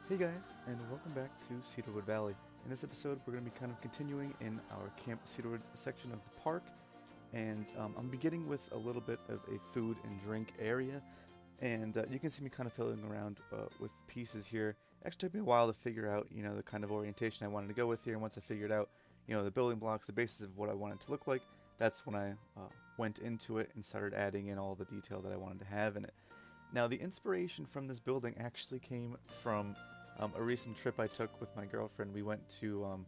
Hey guys, and welcome back to Cedarwood Valley. In this episode, we're going to be kind of continuing in our Camp Cedarwood section of the park, and I'm beginning with a little bit of a food and drink area, and you can see me kind of fiddling around with pieces here. It actually took me a while to figure out, the kind of orientation I wanted to go with here, and once I figured out, the building blocks, the basis of what I wanted to look like, that's when I went into it and started adding in all the detail that I wanted to have in it. Now, the inspiration from this building actually came from a recent trip I took with my girlfriend. We went to,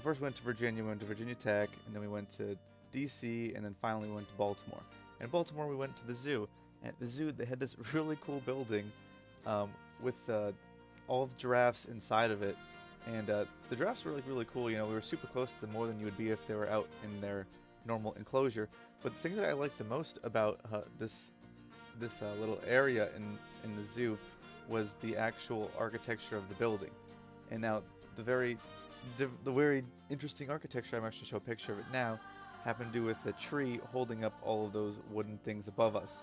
first we went to Virginia, we went to Virginia Tech, and then we went to DC, and then finally we went to Baltimore. And in Baltimore, we went to the zoo. And at the zoo, they had this really cool building with all the giraffes inside of it. And the giraffes were like really cool. We were super close to them, more than you would be if they were out in their normal enclosure. But the thing that I liked the most about this little area in the zoo was the actual architecture of the building. And now the very interesting architecture, I'm actually show a picture of it now, happened to do with the tree holding up all of those wooden things above us.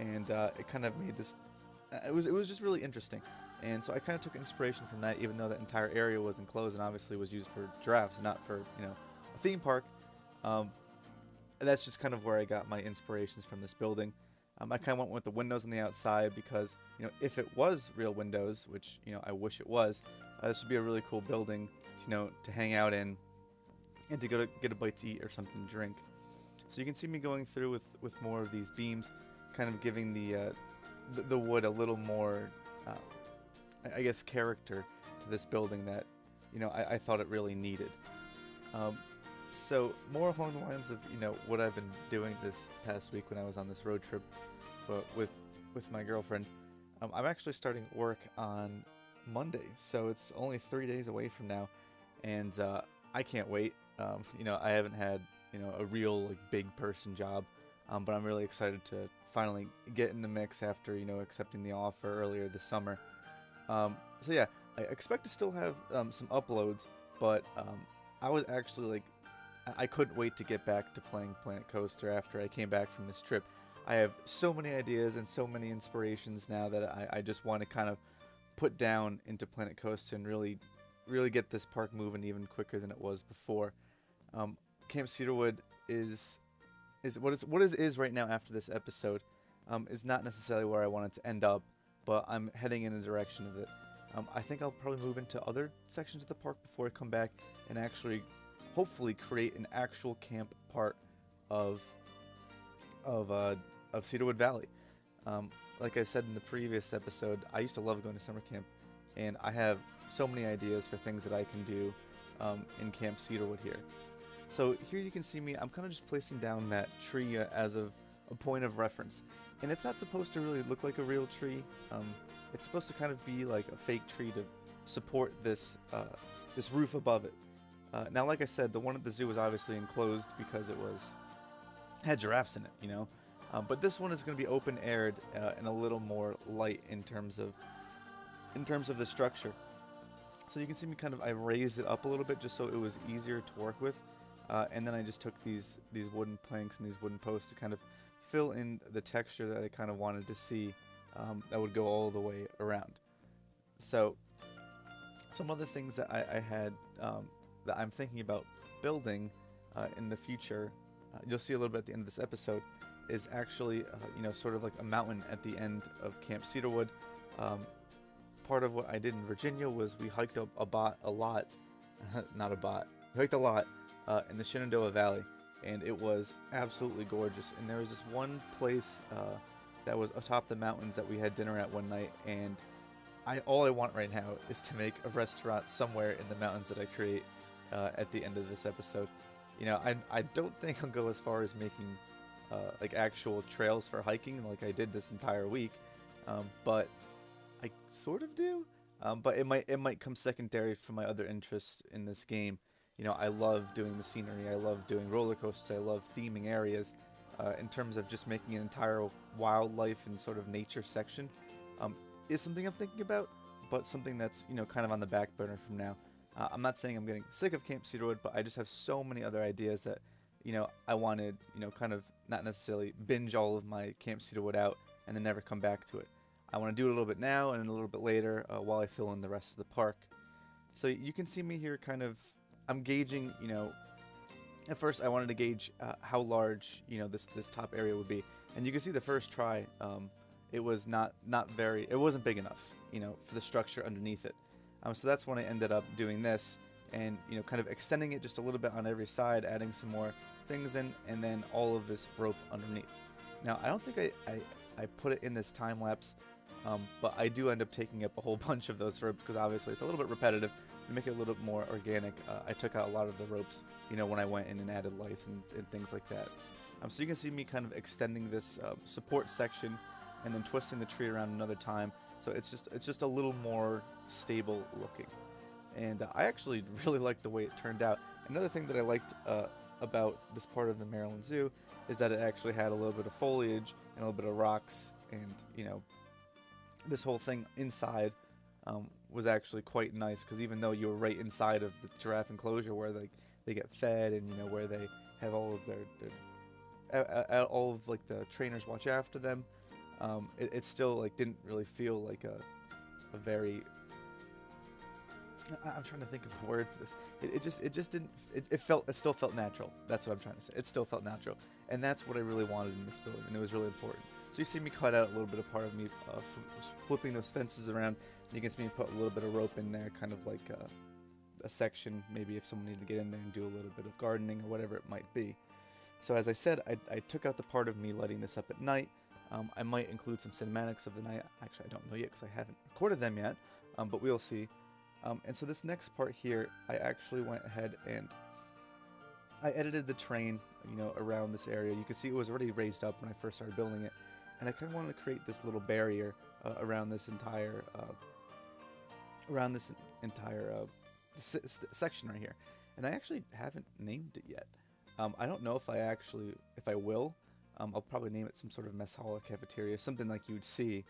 And it kind of made this, it was just really interesting. And so I kind of took inspiration from that, even though that entire area was enclosed and obviously was used for giraffes, not for, a theme park. That's just kind of where I got my inspirations from this building. I kind of went with the windows on the outside because, if it was real windows, which, I wish it was, this would be a really cool building, to hang out in and to go to get a bite to eat or something to drink. So you can see me going through with more of these beams, kind of giving the wood a little more, I guess, character to this building that, I thought it really needed. So more along the lines of what I've been doing this past week when I was on this road trip with my girlfriend. I'm actually starting work on Monday, so it's only 3 days away from now, and I can't wait. I haven't had a real big person job, but I'm really excited to finally get in the mix after accepting the offer earlier this summer. So yeah, I expect to still have some uploads, but I was actually I couldn't wait to get back to playing Planet Coaster after I came back from this trip. I have so many ideas and so many inspirations now that I just want to kind of put down into Planet Coaster and really get this park moving even quicker than it was before. Camp Cedarwood is what is right now after this episode. Is not necessarily where I want it to end up, but I'm heading in the direction of it. I think I'll probably move into other sections of the park before I come back and actually hopefully create an actual camp part of Cedarwood Valley. Like I said in the previous episode, I used to love going to summer camp, and I have so many ideas for things that I can do in Camp Cedarwood here. So here you can see me, I'm kind of just placing down that tree as of a point of reference. And it's not supposed to really look like a real tree. It's supposed to kind of be like a fake tree to support this roof above it. Now, like I said, the one at the zoo was obviously enclosed because it had giraffes in it, but this one is going to be open-aired and a little more light in terms of the structure. So you can see me I raised it up a little bit just so it was easier to work with, and then I just took these wooden planks and these wooden posts to kind of fill in the texture that I kind of wanted to see that would go all the way around. So some other things that I had that I'm thinking about building in the future, you'll see a little bit at the end of this episode, is actually sort of like a mountain at the end of Camp Cedarwood. Part of what I did in Virginia was we hiked up a lot we hiked a lot in the Shenandoah Valley, and it was absolutely gorgeous. And there was this one place that was atop the mountains that we had dinner at one night, and all I want right now is to make a restaurant somewhere in the mountains that I create at the end of this episode. I don't think I'll go as far as making actual trails for hiking like I did this entire week, but I sort of do. But it might come secondary for my other interests in this game. I love doing the scenery. I love doing roller coasters. I love theming areas. In terms of just making an entire wildlife and sort of nature section, is something I'm thinking about, but something that's kind of on the back burner from now. I'm not saying I'm getting sick of Camp Cedarwood, but I just have so many other ideas that I wanted kind of not necessarily binge all of my Camp Cedarwood out and then never come back to it. I want to do it a little bit now and a little bit later while I fill in the rest of the park. So you can see me here kind of, I'm gauging, at first I wanted to gauge how large, this top area would be. And you can see the first try, it was not very, it wasn't big enough, for the structure underneath it. So that's when I ended up doing this and, kind of extending it just a little bit on every side, adding some more things in, and then all of this rope underneath. Now, I don't think I put it in this time lapse, but I do end up taking up a whole bunch of those ropes because obviously it's a little bit repetitive. To make it a little bit more organic, I took out a lot of the ropes, when I went in and added lights and things like that. So you can see me kind of extending this support section and then twisting the tree around another time. So it's just a little more stable looking. And I actually really liked the way it turned out. Another thing that I liked about this part of the Maryland Zoo is that it actually had a little bit of foliage and a little bit of rocks, and this whole thing inside was actually quite nice, because even though you were right inside of the giraffe enclosure where they get fed and where they have all of their all of like the trainers watch after them, it still like didn't really feel like a very, I'm trying to think of a word for this. It just didn't. It still felt natural. That's what I'm trying to say. It still felt natural, and that's what I really wanted in this building, and it was really important. So you see me cut out a little bit of part of me flipping those fences around. And you can see me put a little bit of rope in there, kind of like a section, maybe if someone needed to get in there and do a little bit of gardening or whatever it might be. So as I said, I took out the part of me lighting this up at night. I might include some cinematics of the night. Actually, I don't know yet because I haven't recorded them yet, but we'll see. And so this next part here, I actually went ahead and I edited the terrain, around this area. You can see it was already raised up when I first started building it, and I kind of wanted to create this little barrier around this entire section right here. And I actually haven't named it yet. I don't know if I will. I'll probably name it some sort of mess hall or cafeteria, something like you would see,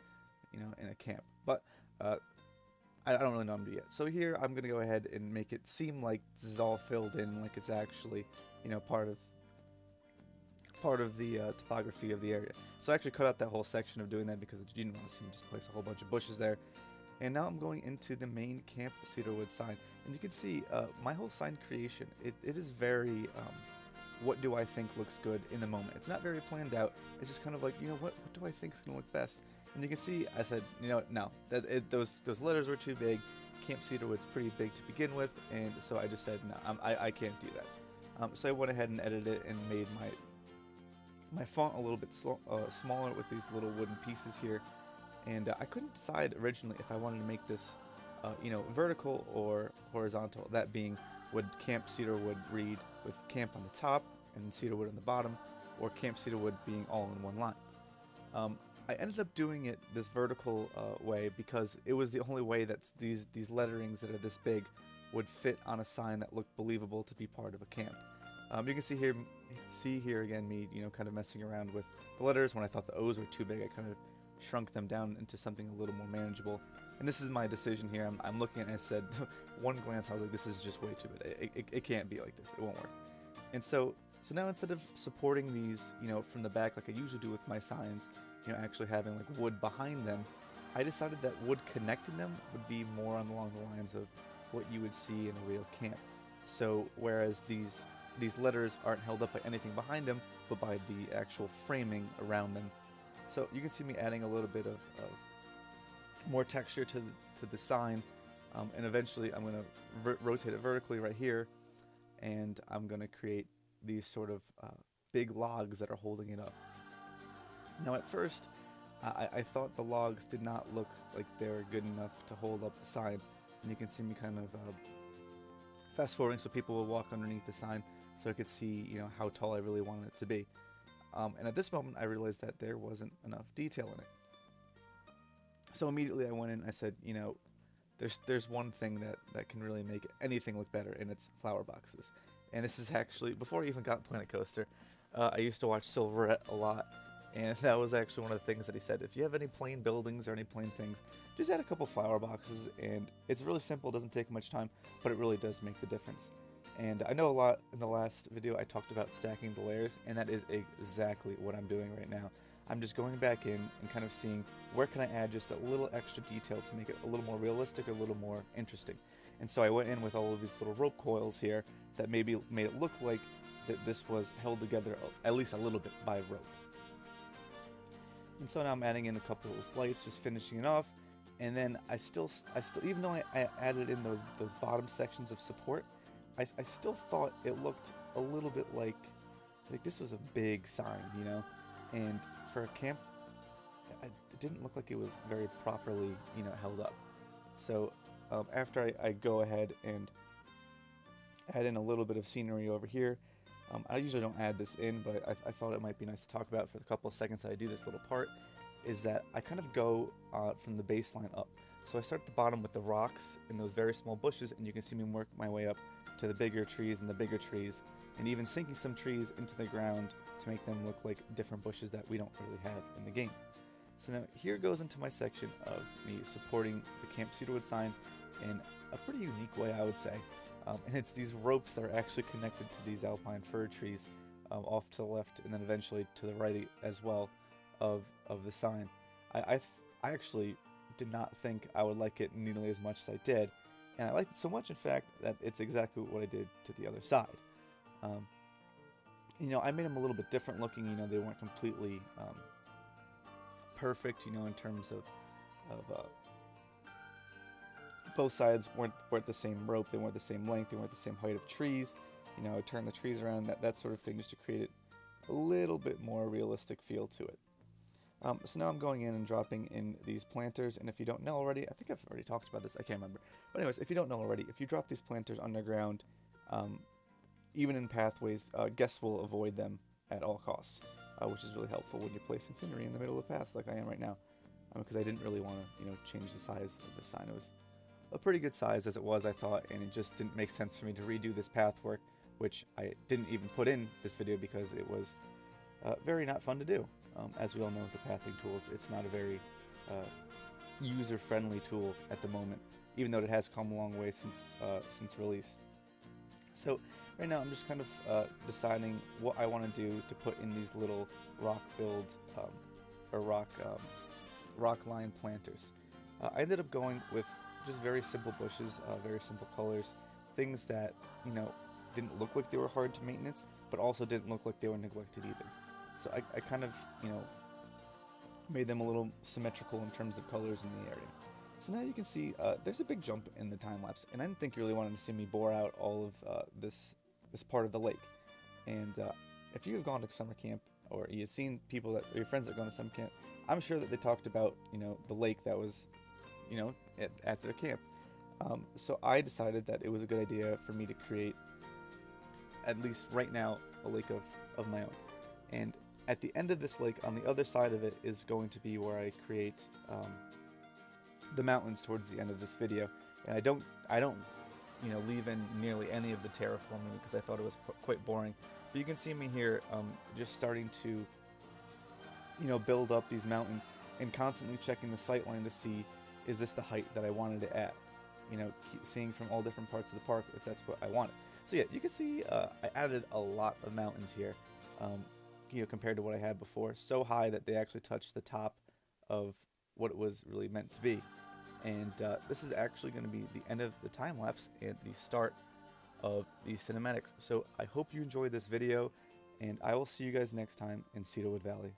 in a camp. But I don't really know them yet. So here I'm going to go ahead and make it seem like this is all filled in, like it's actually, part of the topography of the area. So I actually cut out that whole section of doing that because I didn't want to see me just place a whole bunch of bushes there. And now I'm going into the main Camp Cedarwood sign. And you can see my whole sign creation, it is very, what do I think looks good in the moment. It's not very planned out. It's just kind of like, what do I think is going to look best? And you can see, I said, no, those letters were too big. Camp Cedarwood's pretty big to begin with, and so I just said, no, I can't do that. So I went ahead and edited it and made my font a little bit smaller with these little wooden pieces here. And I couldn't decide originally if I wanted to make this, vertical or horizontal. That being, would Camp Cedarwood read with Camp on the top and Cedarwood on the bottom, or Camp Cedarwood being all in one line. I ended up doing it this vertical way because it was the only way that these letterings that are this big would fit on a sign that looked believable to be part of a camp. You can see here again me, kind of messing around with the letters. When I thought the O's were too big, I kind of shrunk them down into something a little more manageable. And this is my decision here. I'm looking at it and I said, one glance, I was like, this is just way too big. It can't be like this. It won't work. And so now instead of supporting these, from the back like I usually do with my signs, actually having like wood behind them, I decided that wood connecting them would be more along the lines of what you would see in a real camp. So whereas these letters aren't held up by anything behind them, but by the actual framing around them. So you can see me adding a little bit of more texture to the sign, and eventually I'm going to rotate it vertically right here, and I'm going to create these sort of big logs that are holding it up. Now at first, I thought the logs did not look like they were good enough to hold up the sign, and you can see me kind of fast forwarding so people will walk underneath the sign so I could see how tall I really wanted it to be. And at this moment I realized that there wasn't enough detail in it. So immediately I went in and I said, there's one thing that can really make anything look better, and it's flower boxes. And this is actually, before I even got Planet Coaster, I used to watch Silverette a lot. And that was actually one of the things that he said. If you have any plain buildings or any plain things, just add a couple flower boxes. And it's really simple, doesn't take much time, but it really does make the difference. And I know a lot in the last video I talked about stacking the layers, and that is exactly what I'm doing right now. I'm just going back in and kind of seeing where can I add just a little extra detail to make it a little more realistic, a little more interesting. And so I went in with all of these little rope coils here that maybe made it look like that this was held together at least a little bit by rope. And so now I'm adding in a couple of lights, just finishing it off. And then I still, even though I added in those bottom sections of support, I still thought it looked a little bit like this was a big sign, you know. And for a camp, it didn't look like it was very properly, you know, held up. So after I go ahead and add in a little bit of scenery over here, I usually don't add this in, but I thought it might be nice to talk about for the couple of seconds that I do this little part, is that I kind of go from the baseline up. So I start at the bottom with the rocks and those very small bushes, and you can see me work my way up to the bigger trees and the bigger trees, and even sinking some trees into the ground to make them look like different bushes that we don't really have in the game. So now here goes into my section of me supporting the Camp Cedarwood sign in a pretty unique way, I would say. And it's these ropes that are actually connected to these alpine fir trees off to the left and then eventually to the right as well of the sign. I actually did not think I would like it nearly as much as I did, and I liked it so much, in fact, that it's exactly what I did to the other side. You know, I made them a little bit different looking. You know, they weren't completely perfect, you know, in terms of both sides weren't the same rope, they weren't the same length, they weren't the same height of trees. You know, I turned the trees around, that sort of thing, just to create it a little bit more realistic feel to it. So now I'm going in and dropping in these planters, and if you don't know already, I think I've already talked about this, I can't remember. But anyways, if you don't know already, if you drop these planters underground, even in pathways, guests will avoid them at all costs, which is really helpful when you're placing scenery in the middle of paths like I am right now. Because I didn't really want to, you know, change the size of the sign. It was a pretty good size as it was, I thought, and it just didn't make sense for me to redo this path work, which I didn't even put in this video because it was very not fun to do. As we all know with the pathing tools, it's not a very user-friendly tool at the moment, even though it has come a long way since release. So right now I'm just kind of deciding what I want to do to put in these little rock-filled or rock-lined planters. I ended up going with just very simple bushes, very simple colors, things that, you know, didn't look like they were hard to maintenance, but also didn't look like they were neglected either. So I kind of, you know, made them a little symmetrical in terms of colors in the area. So now you can see there's a big jump in the time lapse, and I didn't think you really wanted to see me bore out all of this part of the lake. And if you have gone to summer camp, or you've seen people or your friends that go to summer camp, I'm sure that they talked about, you know, the lake that was, you know, at their camp. So I decided that it was a good idea for me to create, at least right now, a lake of my own. And at the end of this lake, on the other side of it, is going to be where I create the mountains towards the end of this video. And I don't, you know, leave in nearly any of the terraforming because I thought it was quite boring. But you can see me here, just starting to, you know, build up these mountains and constantly checking the sightline to see, is this the height that I wanted to add? You know, seeing from all different parts of the park if that's what I wanted. So yeah, you can see I added a lot of mountains here, you know, compared to what I had before. So high that they actually touched the top of what it was really meant to be. And this is actually going to be the end of the time lapse and the start of the cinematics. So I hope you enjoyed this video, and I will see you guys next time in Cedarwood Valley.